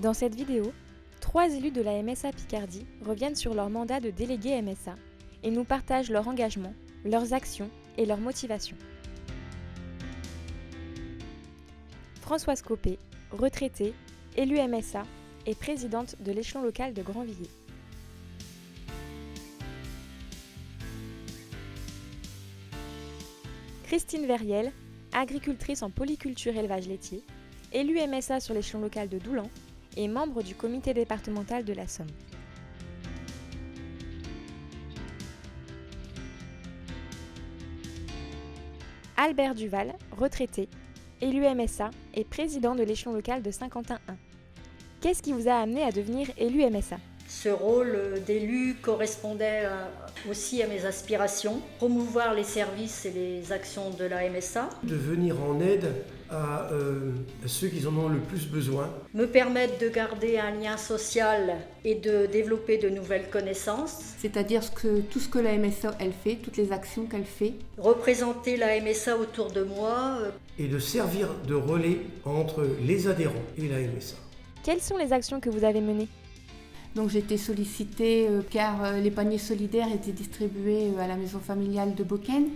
Dans cette vidéo, 3 élus de la MSA Picardie reviennent sur leur mandat de délégué MSA et nous partagent leur engagement, leurs actions et leurs motivations. Françoise Copé, retraitée, élue MSA et présidente de l'échelon local de Grandvilliers. Christine Verriel, agricultrice en polyculture élevage laitier, élue MSA sur l'échelon local de Doulan et membre du comité départemental de la Somme. Albert Duval, retraité, élu MSA et président de l'échelon local de Saint-Quentin-1. Qu'est-ce qui vous a amené à devenir élu MSA ? Ce rôle d'élu correspondait aussi à mes aspirations, promouvoir les services et les actions de la MSA. De venir en aide à ceux qui en ont le plus besoin. Me permettre de garder un lien social et de développer de nouvelles connaissances. C'est-à-dire tout ce que la MSA elle fait, toutes les actions qu'elle fait. Représenter la MSA autour de moi. Et de servir de relais entre les adhérents et la MSA. Quelles sont les actions que vous avez menées ? Donc j'ai été sollicitée car les paniers solidaires étaient distribués à la maison familiale de Beaucaine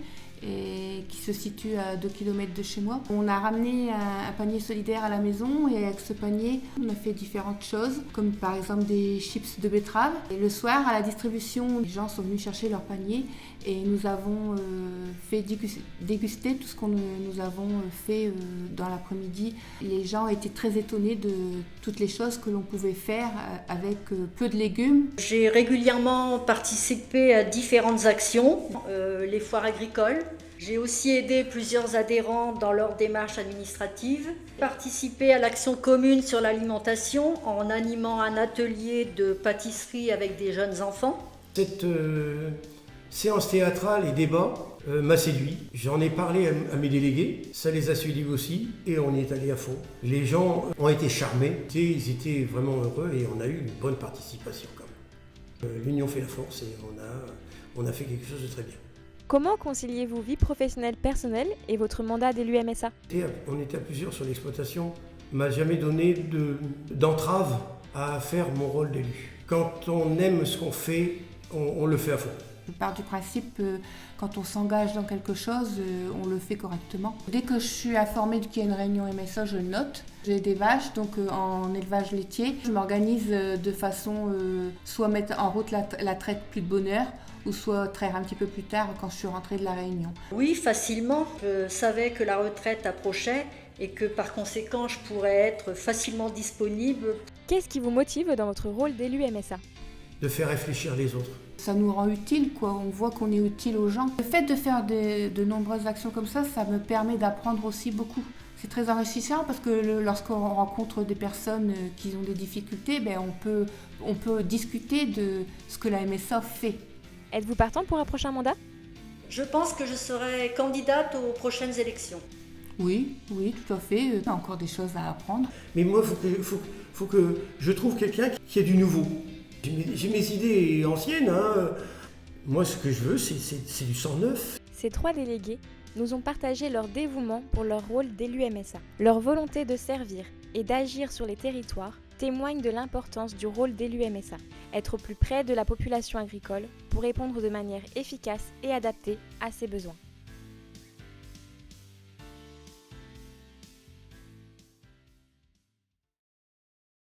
et qui se situe à 2 km de chez moi. On a ramené un panier solidaire à la maison et avec ce panier, on a fait différentes choses, comme par exemple des chips de betterave. Et le soir, à la distribution, les gens sont venus chercher leur panier et nous avons fait déguster tout ce que nous avons fait dans l'après-midi. Les gens étaient très étonnés de toutes les choses que l'on pouvait faire avec peu de légumes. J'ai régulièrement participé à différentes actions, les foires agricoles. J'ai aussi aidé plusieurs adhérents dans leur démarche administrative, participé à l'action commune sur l'alimentation en animant un atelier de pâtisserie avec des jeunes enfants. Cette séance théâtrale et débat m'a séduit. J'en ai parlé à mes délégués, ça les a séduits aussi et on y est allé à fond. Les gens ont été charmés, ils étaient vraiment heureux et on a eu une bonne participation quand même. L'union fait la force et on a fait quelque chose de très bien. Comment conciliez-vous vie professionnelle personnelle et votre mandat d'élu MSA ? On était à plusieurs sur l'exploitation. On m'a jamais donné d'entrave à faire mon rôle d'élu. Quand on aime ce qu'on fait, on le fait à fond. Je pars du principe que quand on s'engage dans quelque chose, on le fait correctement. Dès que je suis informée qu'il y a une réunion MSA, je le note. J'ai des vaches, donc en élevage laitier, je m'organise de façon soit mettre en route la traite plus de bonne heure, ou soit traire un petit peu plus tard quand je suis rentrée de la réunion. Oui, facilement. Je savais que la retraite approchait et que par conséquent, je pourrais être facilement disponible. Qu'est-ce qui vous motive dans votre rôle d'élu MSA ? De faire réfléchir les autres. Ça nous rend utile, quoi. On voit qu'on est utile aux gens. Le fait de faire de nombreuses actions comme ça me permet d'apprendre aussi beaucoup. C'est très enrichissant parce que lorsqu'on rencontre des personnes qui ont des difficultés, on peut discuter de ce que la MSA fait. Êtes-vous partant pour un prochain mandat ? Je pense que je serai candidate aux prochaines élections. Oui, tout à fait. Il y a encore des choses à apprendre. Mais moi, faut que je trouve quelqu'un qui ait du nouveau. J'ai mes idées anciennes. Moi, ce que je veux, c'est du sang neuf. Ces 3 délégués nous ont partagé leur dévouement pour leur rôle d'élu MSA. Leur volonté de servir et d'agir sur les territoires témoigne de l'importance du rôle d'élu MSA. Être au plus près de la population agricole pour répondre de manière efficace et adaptée à ses besoins.